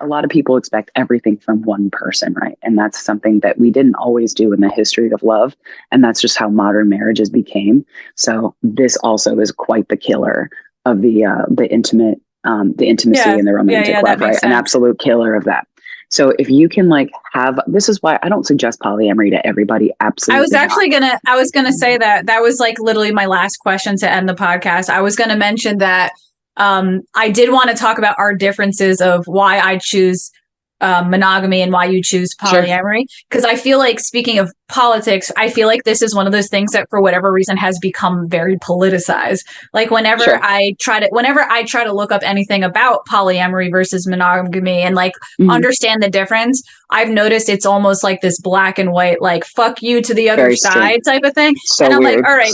a lot of people expect everything from one person, right? And that's something that we didn't always do in the history of love. And that's just how modern marriages became. So this also is quite the killer of the intimacy and the romantic love, right? An absolute killer of that. So if you can like this is why I don't suggest polyamory to everybody. Absolutely. I was gonna say that was like literally my last question to end the podcast. I was gonna mention that I did want to talk about our differences of why I choose monogamy and why you choose polyamory. Because I feel like, speaking of politics, I feel like this is one of those things that for whatever reason has become very politicized. Like whenever I try to look up anything about polyamory versus monogamy and like understand the difference, I've noticed it's almost like this black and white, like fuck you to the other very side type of thing. So and I'm weird. Like, all right,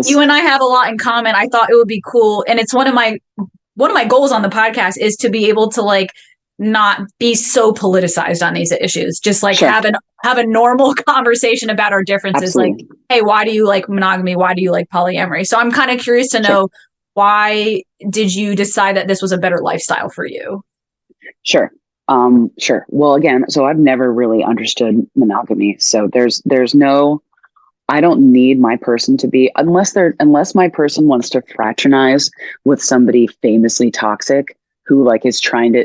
you and I have a lot in common. I thought it would be cool. And it's one of my goals on the podcast is to be able to like not be so politicized on these issues, just like have a normal conversation about our differences. Absolutely. Like, hey, why do you like monogamy? Why do you like polyamory? So I'm kind of curious to know, why did you decide that this was a better lifestyle for you? Sure. Well, again, so I've never really understood monogamy. So there's no, I don't need my person to be, unless my person wants to fraternize with somebody famously toxic who like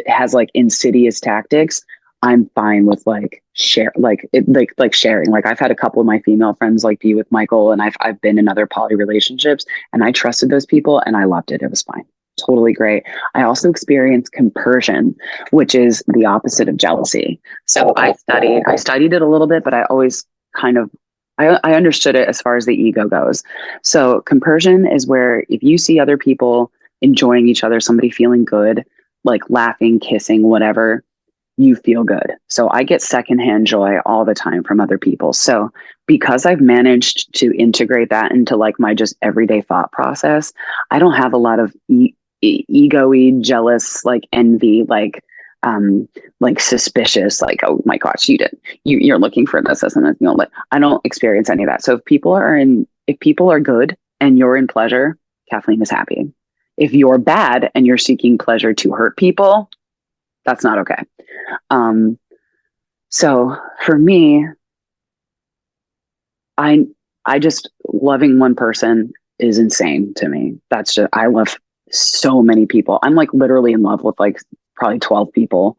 has like insidious tactics. I'm fine with like sharing. Like I've had a couple of my female friends like be with Michael, and I've been in other poly relationships, and I trusted those people and I loved it. It was fine. Totally great. I also experienced compersion, which is the opposite of jealousy. So I studied it a little bit, but I always I understood it as far as the ego goes. So compersion is where if you see other people enjoying each other, somebody feeling good, like laughing, kissing, whatever, you feel good. So I get secondhand joy all the time from other people. So because I've managed to integrate that into like my just everyday thought process, I don't have a lot of ego-y, jealous, like envy, like suspicious, like, oh my gosh, you're looking for this, and you know, like I don't experience any of that. So if people are good and you're in pleasure, Kathleen is happy. If you're bad and you're seeking pleasure to hurt people, that's not okay. So for me, I just loving one person is insane to me. That's just, I love so many people. I'm like literally in love with like probably 12 people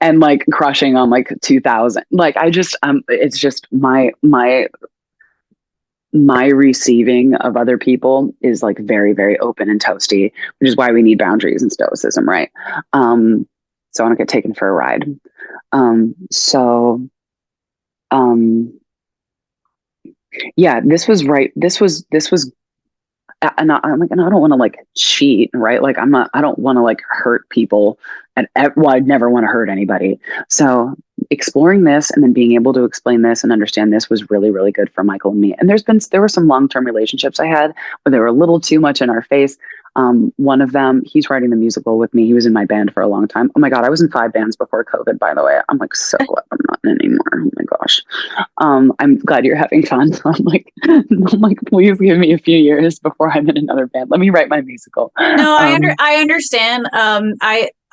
and like crushing on like 2,000. Like I just, it's just my receiving of other people is like very, very open and toasty, which is why we need boundaries and stoicism, right? So I don't get taken for a ride. Yeah, this was right. This was, and I'm like, and I don't want to like cheat, right? Like I don't want to like hurt people, I'd never want to hurt anybody. So exploring this and then being able to explain this and understand this was really, really good for Michael and me. And there were some long-term relationships I had where they were a little too much in our face. One of them, he's writing the musical with me. He was in my band for a long time. Oh my God, I was in 5 bands before COVID, by the way. I'm like so glad I'm not in anymore. Oh my gosh. I'm glad you're having fun. So I'm like, please give me a few years before I'm in another band. Let me write my musical. No, I understand.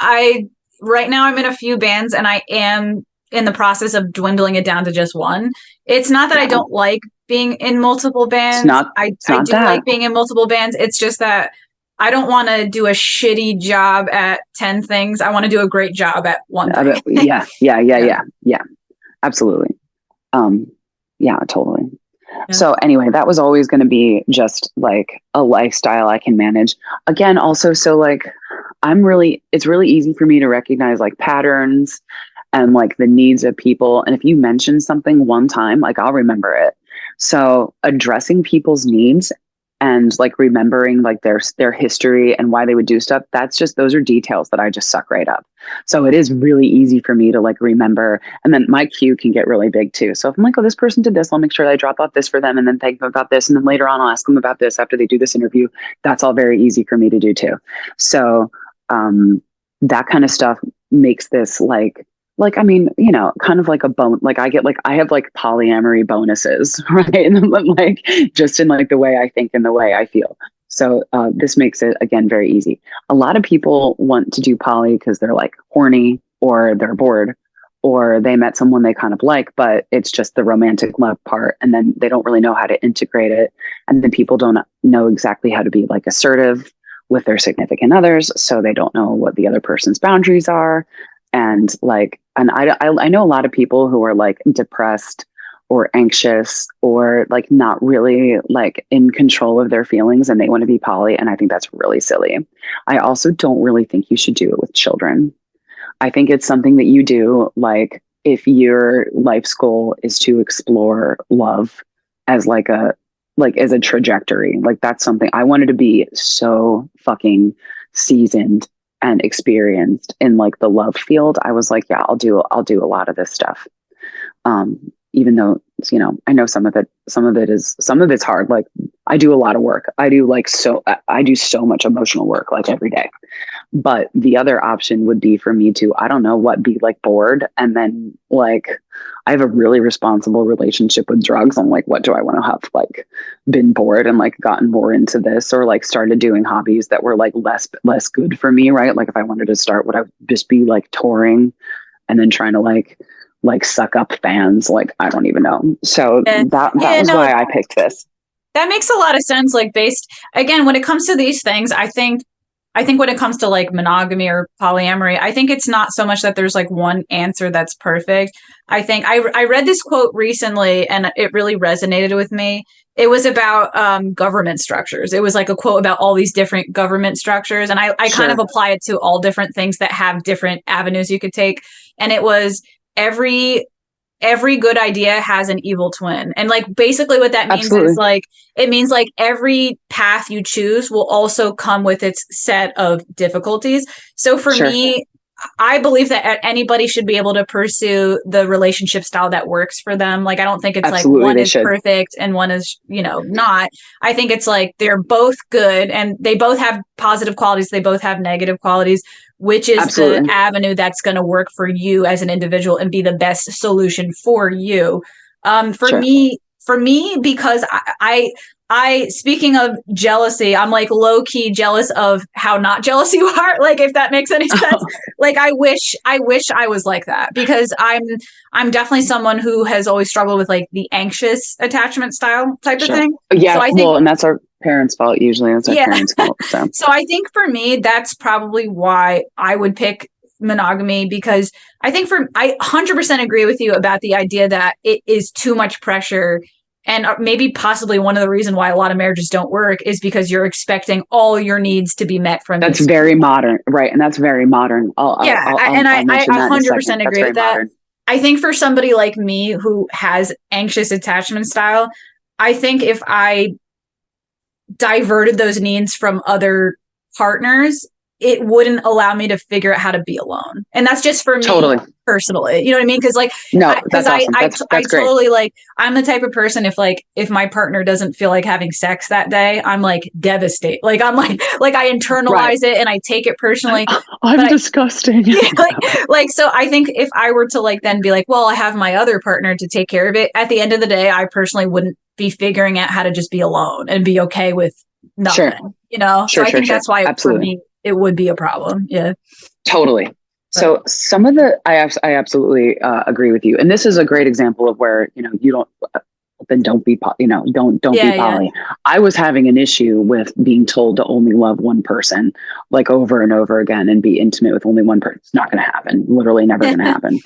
I right now I'm in a few bands and I am in the process of dwindling it down to just one. It's not that I don't like being in multiple bands. I do like being in multiple bands. It's just that I don't want to do a shitty job at 10 things. I want to do a great job at one thing. Yeah. Absolutely. Yeah, totally. Yeah. So anyway, that was always going to be just like a lifestyle I can manage. Again, also, so like it's really easy for me to recognize like patterns and like the needs of people. And if you mention something one time, like I'll remember it. So addressing people's needs and like remembering like their history and why they would do stuff, those are details that I just suck right up. So it is really easy for me to like remember. And then my queue can get really big too. So if I'm like, oh, this person did this, I'll make sure that I drop off this for them and then thank them about this. And then later on, I'll ask them about this after they do this interview. That's all very easy for me to do too. So that kind of stuff makes this like, I mean, you know, kind of like a bone, like I have like polyamory bonuses, right? And like, just in like the way I think and the way I feel. So this makes it, again, very easy. A lot of people want to do poly because they're like horny or they're bored or they met someone they kind of like, but it's just the romantic love part. And then they don't really know how to integrate it. And then people don't know exactly how to be like assertive with their significant others. So they don't know what the other person's boundaries are. And like, and I know a lot of people who are like depressed or anxious or like not really like in control of their feelings and they want to be poly. And I think that's really silly. I also don't really think you should do it with children. I think it's something that you do like if your life's goal is to explore love as like as a trajectory. Like that's something I wanted to be so fucking seasoned and experienced in like the love field. I was like, yeah, I'll do a lot of this stuff. Even though, you know, I know some of it's hard. Like I do a lot of work. I do so much emotional work, like every day. But the other option would be for me to, I don't know what, be like bored. And then like, I have a really responsible relationship with drugs. I'm like, what do I want to have like been bored and like gotten more into this or like started doing hobbies that were like less good for me. Right. Like if I wanted to start, would I just be like touring and then trying to like suck up fans? Like, I don't even know. So that was why I picked this. That makes a lot of sense. Like based, again, when it comes to these things, I think when it comes to like monogamy or polyamory, I think it's not so much that there's like one answer that's perfect. I think I read this quote recently and it really resonated with me. It was about government structures. It was like a quote about all these different government structures. And I kind of apply it to all different things that have different avenues you could take. And it was every good idea has an evil twin. And like basically what that means is like it means like every path you choose will also come with its set of difficulties. So for me, I believe that anybody should be able to pursue the relationship style that works for them. Like I don't think it's like one is perfect and one is, you know, not. I think it's like they're both good and they both have positive qualities, they both have negative qualities. Which is the avenue that's going to work for you as an individual and be the best solution for you. For me, because I speaking of jealousy, I'm like low key jealous of how not jealous you are. Like, if that makes any sense. Like, I wish I was like that because I'm definitely someone who has always struggled with like the anxious attachment style type of thing. Yeah. So I think, and that's our parents' fault. Usually that's our parents' fault. So I think for me, that's probably why I would pick monogamy, because I think I 100% agree with you about the idea that it is too much pressure. And maybe possibly one of the reasons why a lot of marriages don't work is because you're expecting all your needs to be met from that's very modern. Right. And that's very modern. I 100% agree with that. Modern. I think for somebody like me who has anxious attachment style, I think if I diverted those needs from other partners, it wouldn't allow me to figure out how to be alone. And that's just for me personally. You know what I mean? Because like, that's awesome. I totally like, I'm the type of person, if my partner doesn't feel like having sex that day, I'm like devastated. Like I'm like I internalize it and I take it personally. I'm disgusting. So I think if I were to like then be like, well, I have my other partner to take care of it. At the end of the day, I personally wouldn't be figuring out how to just be alone and be okay with nothing. You know? So I think that's why for me, it would be a problem. Yeah, totally. So some of I absolutely agree with you. And this is a great example of where, you know, you don't, then don't be, don't be poly. Yeah. I was having an issue with being told to only love one person, like over and over again and be intimate with only one person. It's not going to happen. Literally never going to happen.